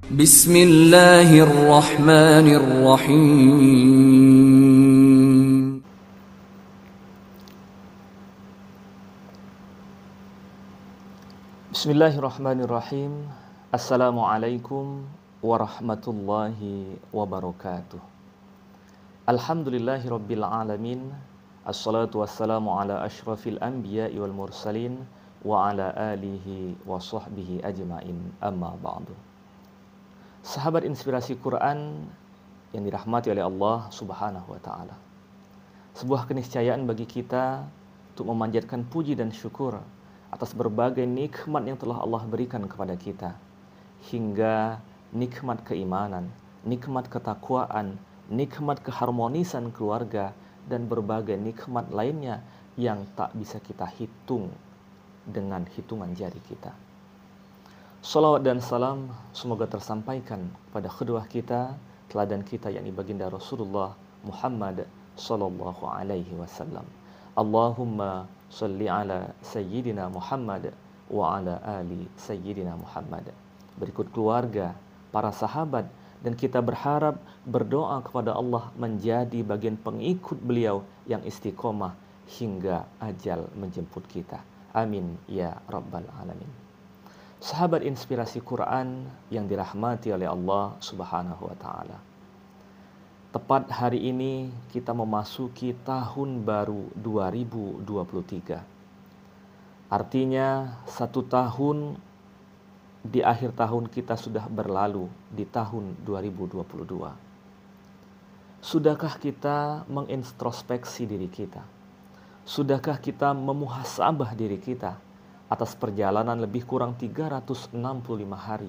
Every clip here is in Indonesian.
Bismillahirrahmanirrahim. Bismillahirrahmanirrahim. Assalamualaikum warahmatullahi wabarakatuh. Alhamdulillahirabbil alamin. Assalatu wassalamu ala asyrafil anbiya'i wal mursalin wa ala alihi wa sahbihi ajmain. Amma ba'du. Sahabat inspirasi Quran yang dirahmati oleh Allah Subhanahu wa taala. Sebuah keniscayaan bagi kita untuk memanjatkan puji dan syukur atas berbagai nikmat yang telah Allah berikan kepada kita, hingga nikmat keimanan, nikmat ketakwaan, nikmat keharmonisan keluarga, dan berbagai nikmat lainnya yang tak bisa kita hitung dengan hitungan jari kita. Salawat dan salam semoga tersampaikan kepada kedua kita, teladan kita yakni baginda Rasulullah Muhammad sallallahu alaihi wasallam. Allahumma shalli ala sayyidina Muhammad wa ala ali sayyidina Muhammad. Berikut keluarga, para sahabat, dan kita berharap berdoa kepada Allah menjadi bagian pengikut beliau yang istiqomah hingga ajal menjemput kita. Amin ya rabbal alamin. Sahabat inspirasi Quran yang dirahmati oleh Allah Subhanahu wa taala. Tepat hari ini kita memasuki tahun baru 2023. Artinya satu tahun di akhir tahun kita sudah berlalu di tahun 2022. Sudahkah kita mengintrospeksi diri kita? Sudahkah kita memuhasabah diri kita atas perjalanan lebih kurang 365 hari,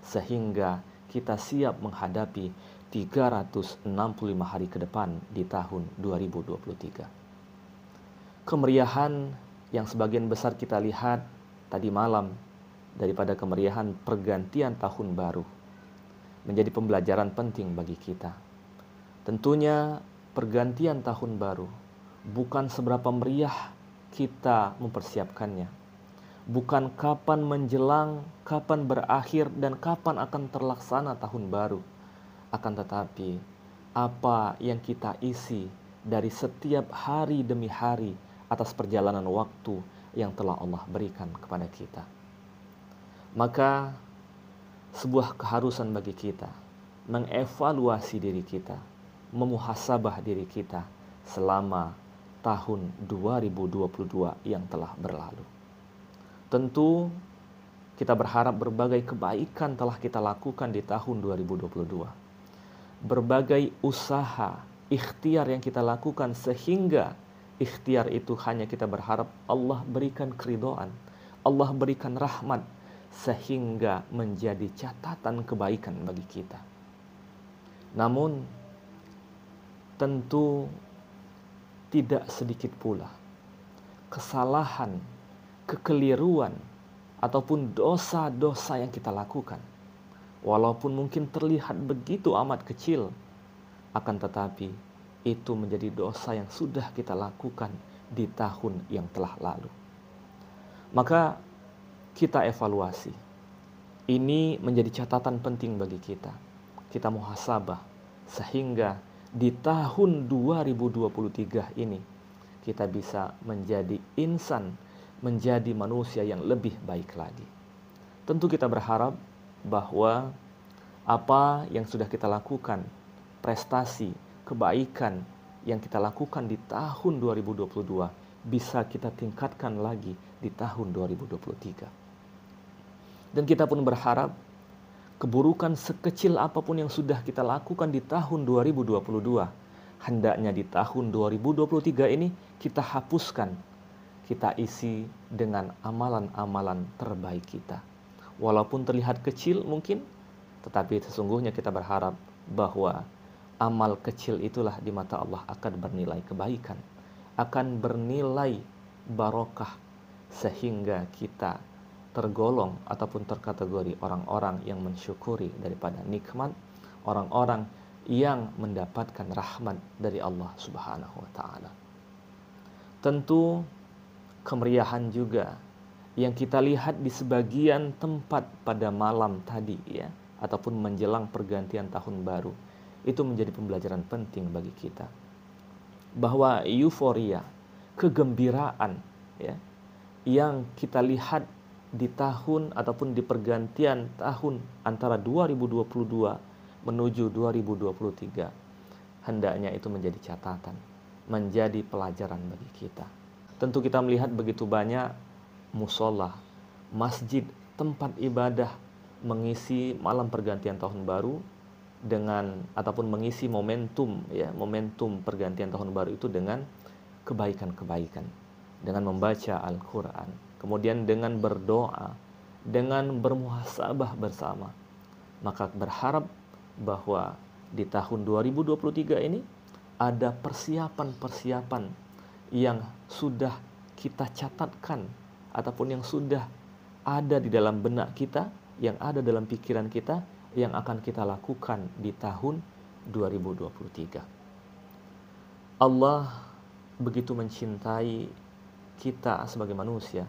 sehingga kita siap menghadapi 365 hari ke depan di tahun 2023. Kemeriahan yang sebagian besar kita lihat tadi malam daripada kemeriahan pergantian tahun baru menjadi pembelajaran penting bagi kita. Tentunya pergantian tahun baru bukan seberapa meriah kita mempersiapkannya. Bukan kapan menjelang, kapan berakhir, dan kapan akan terlaksana tahun baru. Akan tetapi, apa yang kita isi dari setiap hari demi hari atas perjalanan waktu yang telah Allah berikan kepada kita. Maka, sebuah keharusan bagi kita mengevaluasi diri kita, memuhasabah diri kita selama tahun 2022 yang telah berlalu. Tentu kita berharap berbagai kebaikan telah kita lakukan di tahun 2022. Berbagai usaha, ikhtiar yang kita lakukan sehingga ikhtiar itu hanya kita berharap Allah berikan keridhaan, Allah berikan rahmat sehingga menjadi catatan kebaikan bagi kita. Namun tentu tidak sedikit pula kesalahan, kekeliruan, ataupun dosa-dosa yang kita lakukan. Walaupun mungkin terlihat begitu amat kecil, akan tetapi itu menjadi dosa yang sudah kita lakukan di tahun yang telah lalu. Maka kita evaluasi. Ini menjadi catatan penting bagi kita. Kita muhasabah sehingga di tahun 2023 ini kita bisa menjadi insan, menjadi manusia yang lebih baik lagi. Tentu kita berharap bahwa apa yang sudah kita lakukan, prestasi, kebaikan yang kita lakukan di tahun 2022 bisa kita tingkatkan lagi di tahun 2023. Dan kita pun berharap keburukan sekecil apapun yang sudah kita lakukan di tahun 2022, hendaknya di tahun 2023 ini kita hapuskan, kita isi dengan amalan-amalan terbaik kita. Walaupun terlihat kecil mungkin, tetapi sesungguhnya kita berharap bahwa amal kecil itulah di mata Allah akan bernilai kebaikan, akan bernilai barokah, sehingga kita tergolong ataupun terkategori orang-orang yang mensyukuri daripada nikmat, orang-orang yang mendapatkan rahmat dari Allah Subhanahu wa taala. Tentu kemeriahan juga yang kita lihat di sebagian tempat pada malam tadi ya, ataupun menjelang pergantian tahun baru, itu menjadi pembelajaran penting bagi kita. Bahwa euforia, kegembiraan ya, yang kita lihat di tahun ataupun di pergantian tahun antara 2022 menuju 2023, hendaknya itu menjadi catatan, menjadi pelajaran bagi kita. Tentu kita melihat begitu banyak musola, masjid, tempat ibadah mengisi malam pergantian tahun baru dengan ataupun mengisi momentum ya, momentum pergantian tahun baru itu dengan kebaikan-kebaikan, dengan membaca Al-Qur'an, kemudian dengan berdoa, dengan bermuhasabah bersama. Maka berharap bahwa di tahun 2023 ini ada persiapan-persiapan yang sudah kita catatkan ataupun yang sudah ada di dalam benak kita, yang ada dalam pikiran kita, yang akan kita lakukan di tahun 2023. Allah begitu mencintai kita sebagai manusia,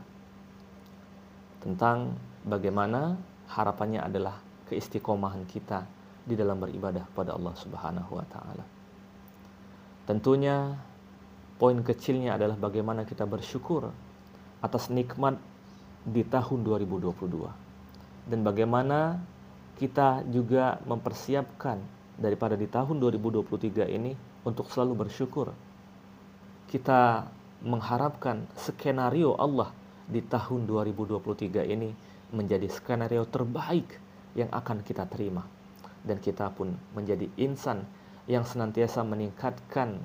tentang bagaimana harapannya adalah keistiqomahan kita di dalam beribadah kepada Allah Subhanahu wa taala. Tentunya poin kecilnya adalah bagaimana kita bersyukur atas nikmat di tahun 2022 dan bagaimana kita juga mempersiapkan daripada di tahun 2023 ini untuk selalu bersyukur. Kita mengharapkan skenario Allah di tahun 2023 ini menjadi skenario terbaik yang akan kita terima. Dan kita pun menjadi insan yang senantiasa meningkatkan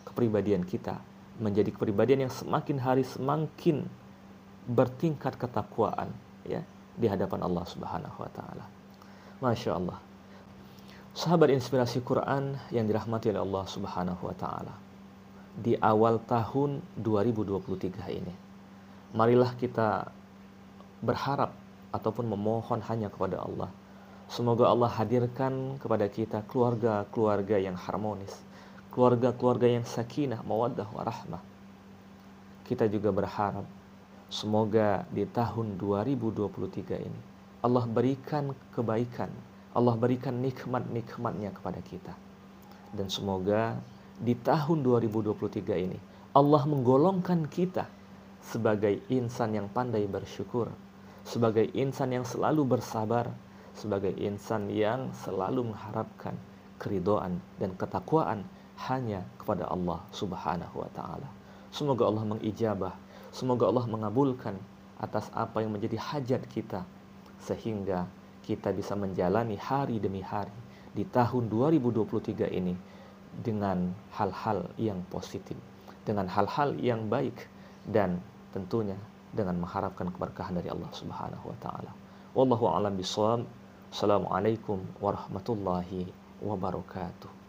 kepribadian kita, menjadi kepribadian yang semakin hari semakin bertingkat ketakwaan ya di hadapan Allah Subhanahu wa taala. Masya Allah. Sahabat inspirasi Quran yang dirahmati oleh Allah Subhanahu wa taala. Di awal tahun 2023 ini, marilah kita berharap ataupun memohon hanya kepada Allah. Semoga Allah hadirkan kepada kita keluarga-keluarga yang harmonis, keluarga-keluarga yang sakinah, mawaddah, warahmah. Kita juga berharap semoga di tahun 2023 ini Allah berikan kebaikan, Allah berikan nikmat-nikmatnya kepada kita. Dan semoga di tahun 2023 ini Allah menggolongkan kita sebagai insan yang pandai bersyukur, sebagai insan yang selalu bersabar, sebagai insan yang selalu mengharapkan keridhaan dan ketakwaan hanya kepada Allah Subhanahu wa taala. Semoga Allah mengijabah, semoga Allah mengabulkan atas apa yang menjadi hajat kita, sehingga kita bisa menjalani hari demi hari di tahun 2023 ini dengan hal-hal yang positif, dengan hal-hal yang baik, dan tentunya dengan mengharapkan keberkahan dari Allah Subhanahu wa taala. Wallahu a'lam bishawab. Assalamualaikum warahmatullahi wabarakatuh.